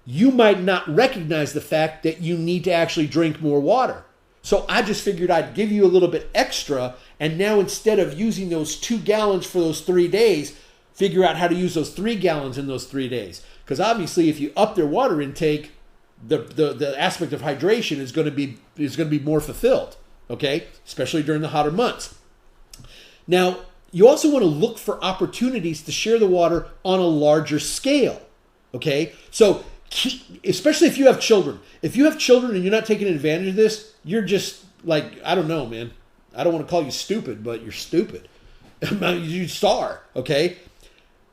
you might not recognize the fact that you need to actually drink more water. So I just figured I'd give you a little bit extra, and now instead of using those 2 gallons for those 3 days, figure out how to use those 3 gallons in those 3 days. Because obviously if you up their water intake, the aspect of hydration is going to be more fulfilled, okay? Especially during the hotter months. Now, you also want to look for opportunities to share the water on a larger scale, okay? So, especially if you have children. If you have children and you're not taking advantage of this, you're just like, I don't know, man. I don't want to call you stupid, but you're stupid. You are, okay?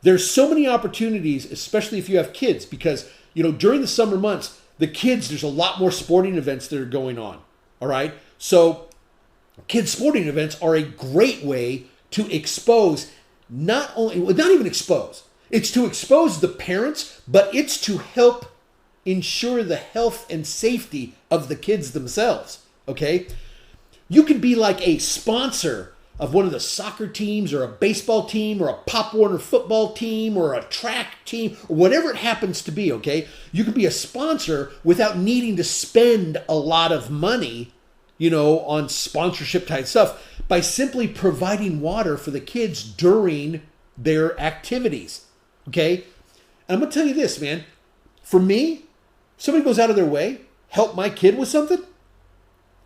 There's so many opportunities, especially if you have kids, because, during the summer months, the kids, there's a lot more sporting events that are going on, all right? So kids' sporting events are a great way to expose, not even expose, it's to expose the parents, but it's to help ensure the health and safety of the kids themselves, okay? You could be like a sponsor of one of the soccer teams or a baseball team or a Pop Warner football team or a track team or whatever it happens to be, okay? You could be a sponsor without needing to spend a lot of money, on sponsorship type stuff by simply providing water for the kids during their activities, okay? And I'm going to tell you this, man. For me, somebody goes out of their way, help my kid with something,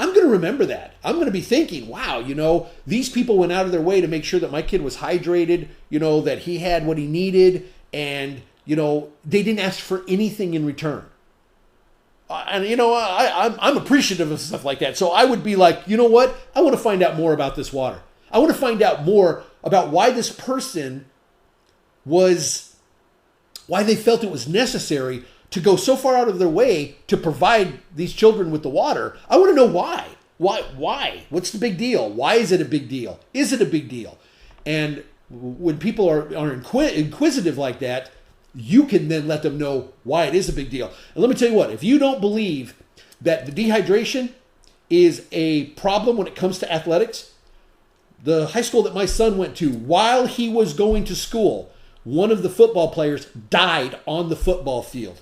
I'm going to remember that. I'm going to be thinking, wow, these people went out of their way to make sure that my kid was hydrated, that he had what he needed, and, they didn't ask for anything in return. I'm appreciative of stuff like that. So I would be like, you know what? I want to find out more about this water. I want to find out more about why this person why they felt it was necessary to go so far out of their way to provide these children with the water. I want to know why. Why? What's the big deal? Why is it a big deal? Is it a big deal? And when people are inquisitive like that, you can then let them know why it is a big deal. And let me tell you what, if you don't believe that the dehydration is a problem when it comes to athletics, the high school that my son went to, while he was going to school, one of the football players died on the football field.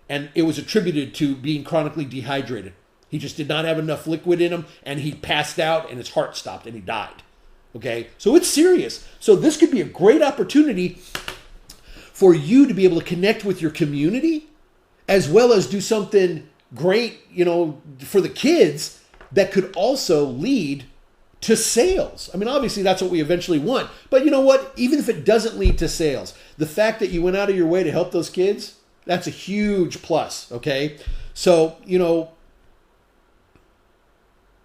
And it was attributed to being chronically dehydrated. He just did not have enough liquid in him, and he passed out, and his heart stopped, and he died. Okay? So it's serious. So this could be a great opportunity for you to be able to connect with your community, as well as do something great, for the kids that could also lead to sales. I mean, obviously that's what we eventually want. But you know what? Even if it doesn't lead to sales, the fact that you went out of your way to help those kids, that's a huge plus, okay? So,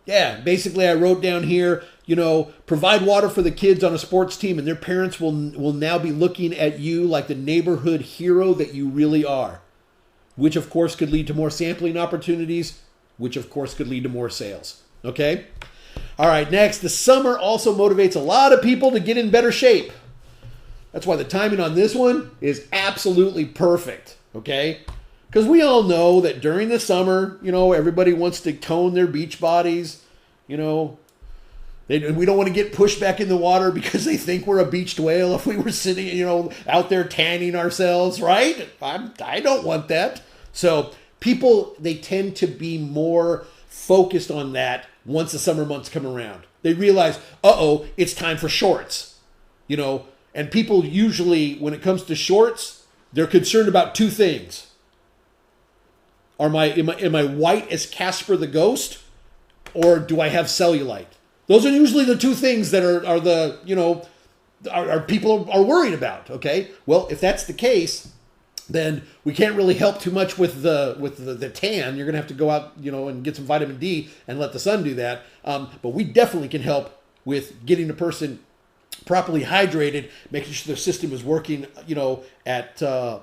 basically I wrote down here, provide water for the kids on a sports team, and their parents will now be looking at you like the neighborhood hero that you really are, which of course could lead to more sampling opportunities, which of course could lead to more sales, okay? All right, next, the summer also motivates a lot of people to get in better shape. That's why the timing on this one is absolutely perfect, okay? Because we all know that during the summer, everybody wants to tone their beach bodies, we don't want to get pushed back in the water because they think we're a beached whale if we were sitting, out there tanning ourselves, right? I don't want that. So people, they tend to be more focused on that once the summer months come around. They realize, it's time for shorts, and people usually, when it comes to shorts, they're concerned about 2 things. Am I white as Casper the Ghost, or do I have cellulite? Those are usually the 2 things that are people are worried about. Okay, well, if that's the case, then we can't really help too much with the tan. You're gonna have to go out, and get some vitamin D and let the sun do that. But we definitely can help with getting a person properly hydrated, making sure their system is working, at the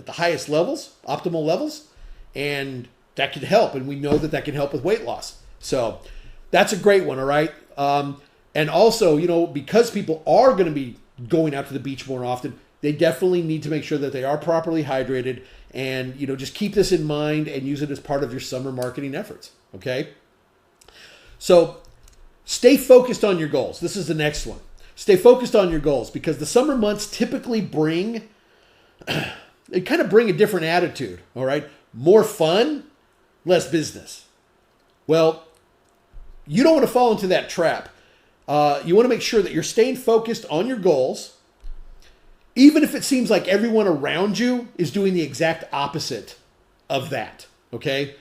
highest levels, optimal levels, and that can help. And we know that can help with weight loss. So that's a great one, all right? And also, because people are going to be going out to the beach more often, they definitely need to make sure that they are properly hydrated, and, just keep this in mind and use it as part of your summer marketing efforts, okay? So Stay focused on your goals. This is the next one. Stay focused on your goals because the summer months typically they kind of bring a different attitude, all right? More fun, less business. Well, you don't want to fall into that trap. You want to make sure that you're staying focused on your goals, even if it seems like everyone around you is doing the exact opposite of that, okay?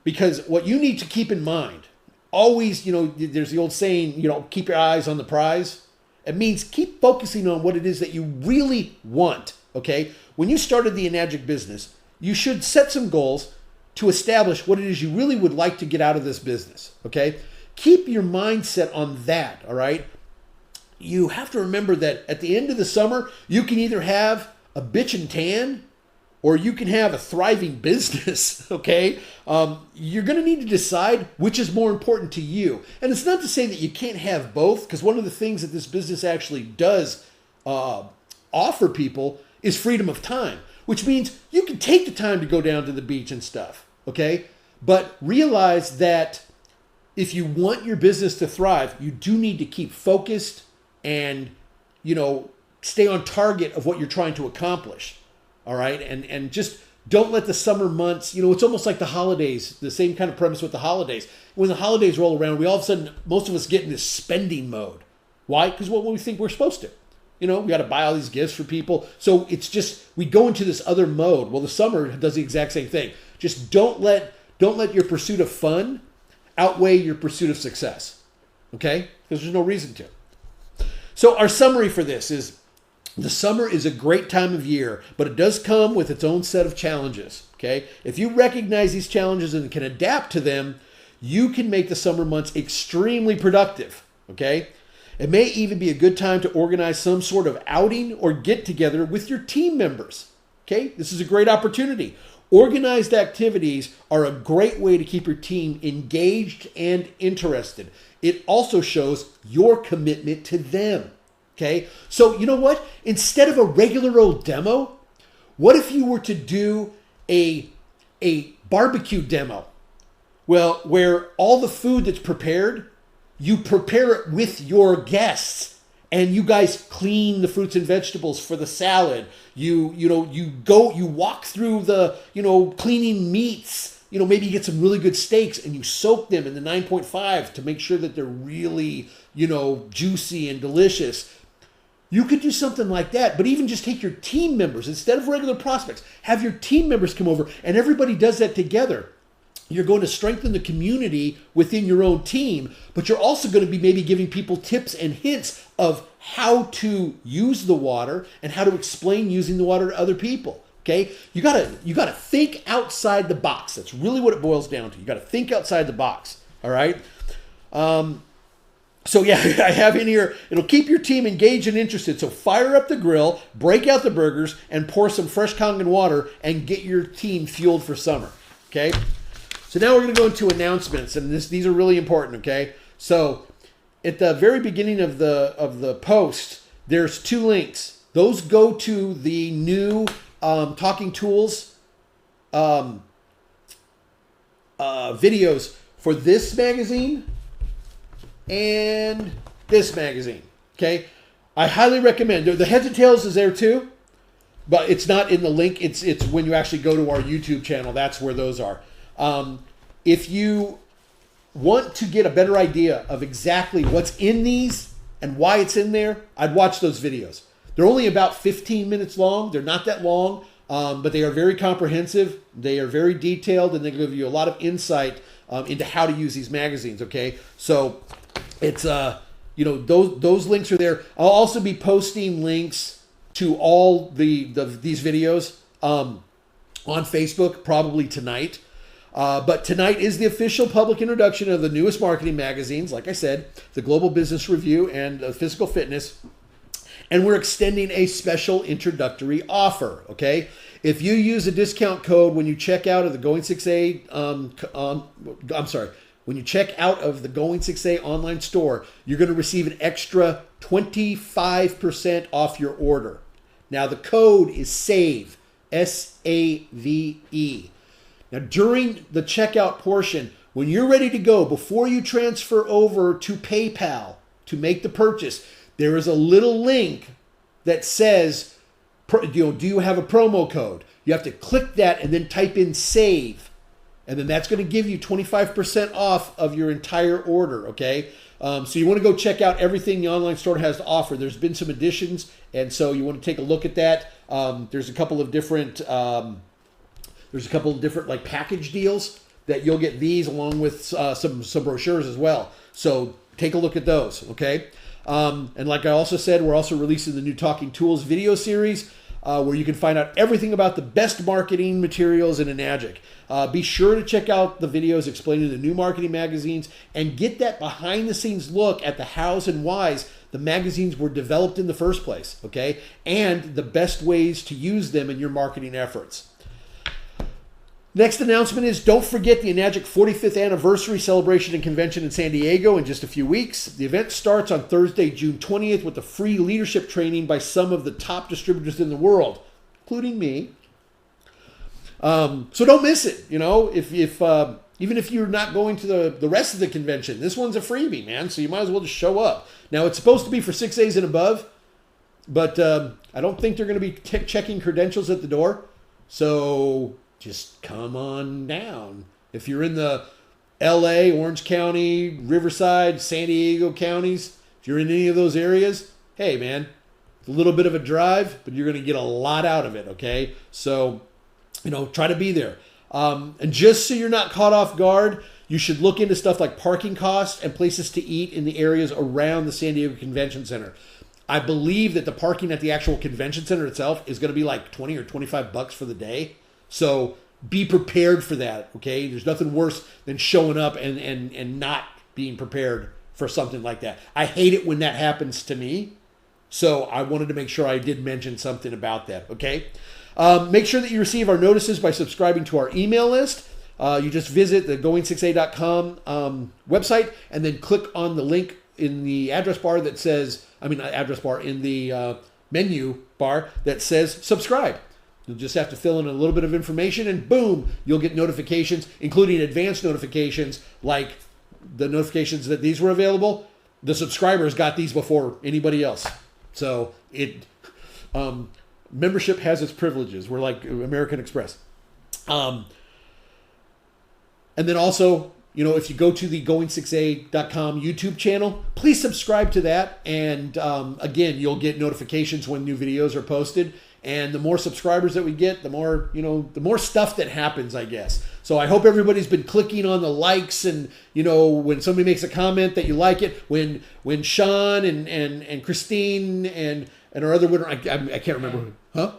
Because what you need to keep in mind, always, there's the old saying, keep your eyes on the prize. It means keep focusing on what it is that you really want, okay? When you started the Enagic business, you should set some goals to establish what it is you really would like to get out of this business, okay? Keep your mindset on that, all right? You have to remember that at the end of the summer, you can either have a bitch and tan or you can have a thriving business, okay? You're going to need to decide which is more important to you. And it's not to say that you can't have both, because one of the things that this business actually does offer people is freedom of time, which means you can take the time to go down to the beach and stuff, okay? But realize that if you want your business to thrive, you do need to keep focused and, stay on target of what you're trying to accomplish. All right. And just don't let the summer months, it's almost like the holidays, the same kind of premise with the holidays. When the holidays roll around, we all of a sudden, most of us get in this spending mode. Why? Because what we think we're supposed to. We got to buy all these gifts for people. So it's just, we go into this other mode. Well, the summer does the exact same thing. Just don't let your pursuit of fun outweigh your pursuit of success. Okay? Because there's no reason to. So our summary for this is, the summer is a great time of year, but it does come with its own set of challenges, okay? If you recognize these challenges and can adapt to them, you can make the summer months extremely productive, okay? It may even be a good time to organize some sort of outing or get together with your team members, okay? This is a great opportunity. Organized activities are a great way to keep your team engaged and interested. It also shows your commitment to them. Okay, so you know what? Instead of a regular old demo, what if you were to do a barbecue demo? Well, where all the food that's prepared, you prepare it with your guests, and you guys clean the fruits and vegetables for the salad. You walk through the cleaning meats. Maybe you get some really good steaks and you soak them in the 9.5 to make sure that they're really juicy and delicious. You could do something like that, but even just take your team members instead of regular prospects. Have your team members come over and everybody does that together. You're going to strengthen the community within your own team, but you're also going to be maybe giving people tips and hints of how to use the water and how to explain using the water to other people. Okay? You gotta think outside the box. That's really what it boils down to. You gotta think outside the box. All right? So yeah, I have in here, it'll keep your team engaged and interested. So fire up the grill, break out the burgers, and pour some fresh Kangen water and get your team fueled for summer. Okay? So now we're going to go into announcements, and these are really important, okay? So at the very beginning of the post, there's 2 links. Those go to the new Talking Tools videos for this magazine and this magazine, okay? I highly recommend. The Heads and Tails is there too, but it's not in the link. It's when you actually go to our YouTube channel. That's where those are. If you want to get a better idea of exactly what's in these and why it's in there, I'd watch those videos. They're only about 15 minutes long. They're not that long, but they are very comprehensive. They are very detailed, and they give you a lot of insight into how to use these magazines, okay? So it's, those links are there. I'll also be posting links to all these videos on Facebook probably tonight. But tonight is the official public introduction of the newest marketing magazines. Like I said, the Global Business Review and Physical Fitness. And we're extending a special introductory offer, okay? If you use a discount code when you check out of the Going6A, when you check out of the Going6A online store, you're going to receive an extra 25% off your order. Now the code is SAVE, S-A-V-E. Now, during the checkout portion, When you're ready to go, before you transfer over to PayPal to make the purchase, there is a little link that says, do you have a promo code? You have to click that and then type in save. And then that's going to give you 25% off of your entire order, okay? So you want to go check out everything the online store has to offer. There's been some additions, and so you want to take a look at that. There's a couple of different like package deals that you'll get these along with some brochures as well. So take a look at those, okay? And like I also said, we're also releasing the new Talking Tools video series where you can find out everything about the best marketing materials in Enagic. Be sure to check out the videos explaining the new marketing magazines and get that behind the scenes look at the hows and whys the magazines were developed in the first place, okay? And the best ways to use them in your marketing efforts. Next announcement is don't forget the Enagic 45th anniversary celebration and convention in San Diego in just a few weeks. The event starts on Thursday, June 20th with a free leadership training by some of the top distributors in the world, including me. So don't miss it. You know, if even if you're not going to the rest of the convention, this one's a freebie, man. So you might as well just show up. Now it's supposed to be for 6As and above, but I don't think they're going to be checking credentials at the door. So just come on down. If you're in the LA, Orange County, Riverside, San Diego counties, if you're in any of those areas, hey man, it's a little bit of a drive, but you're going to get a lot out of it, okay? So, you know, try to be there. And just so you're not caught off guard, you should look into stuff like parking costs and places to eat in the areas around the San Diego Convention Center. I believe that the parking at the actual convention center itself is going to be like 20 or 25 bucks for the day. So be prepared for that, okay? There's nothing worse than showing up and not being prepared for something like that. I hate it when that happens to me. So I wanted to make sure I did mention something about that, okay? Make sure that you receive our notices by subscribing to our email list. You just visit the Going6A.com website and then click on the link in the address bar that says, in the menu bar that says subscribe. You'll just have to fill in a little bit of information and boom, you'll get notifications, including advanced notifications like the notifications that these were available. The subscribers got these before anybody else. So membership has its privileges. We're like American Express. And then also, you know, if you go to the Going6A.com YouTube channel, please subscribe to that. And again, you'll get notifications when new videos are posted. And the more subscribers that we get, the more, you know, the more stuff that happens, I guess. So I hope everybody's been clicking on the likes and, you know, when somebody makes a comment that you like it, when Sean and Christine and our other winner, I can't remember. Huh?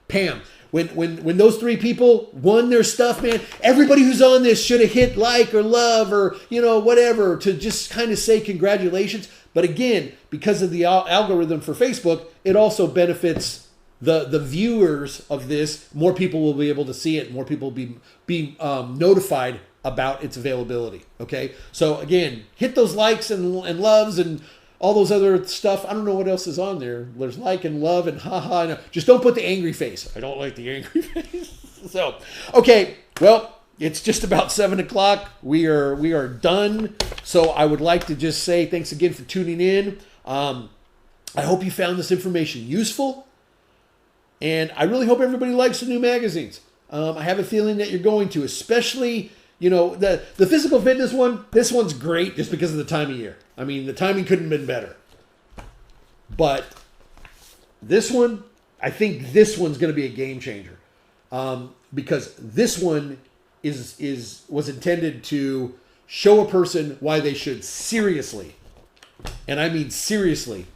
Pam. When those three people won their stuff, man, everybody who's on this should have hit like or love or, you know, whatever to just kind of say congratulations. But again, because of the algorithm for Facebook, it also benefits the viewers of this. More people will be able to see it. More people will be notified about its availability. Okay, so again, hit those likes and loves and all those other stuff. I don't know what else is on there. There's like and love and haha. No, just don't put the angry face. I don't like the angry face. So, okay, well, it's just about 7 o'clock. We are done. So I would like to just say thanks again for tuning in. I hope you found this information useful. And I really hope everybody likes the new magazines. I have a feeling that you're going to, especially, you know, the physical fitness one. This one's great just because of the time of year. I mean, the timing couldn't have been better. But this one, I think this one's going to be a game changer. Because this one was intended to show a person why they should seriously, and I mean seriously,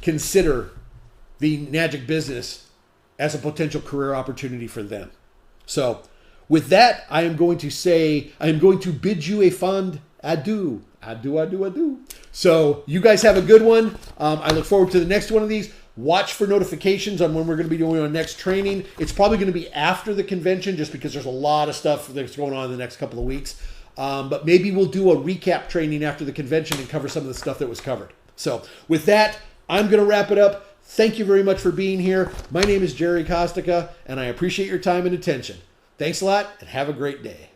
consider the Enagic business as a potential career opportunity for them. So with that, I am going to bid you a fond adieu. Adieu. So you guys have a good one. I look forward to the next one of these. Watch for notifications on when we're going to be doing our next training. It's probably going to be after the convention just because there's a lot of stuff that's going on in the next couple of weeks. But maybe we'll do a recap training after the convention and cover some of the stuff that was covered. So with that, I'm going to wrap it up. Thank you very much for being here. My name is Jerry Kostica, and I appreciate your time and attention. Thanks a lot, and have a great day.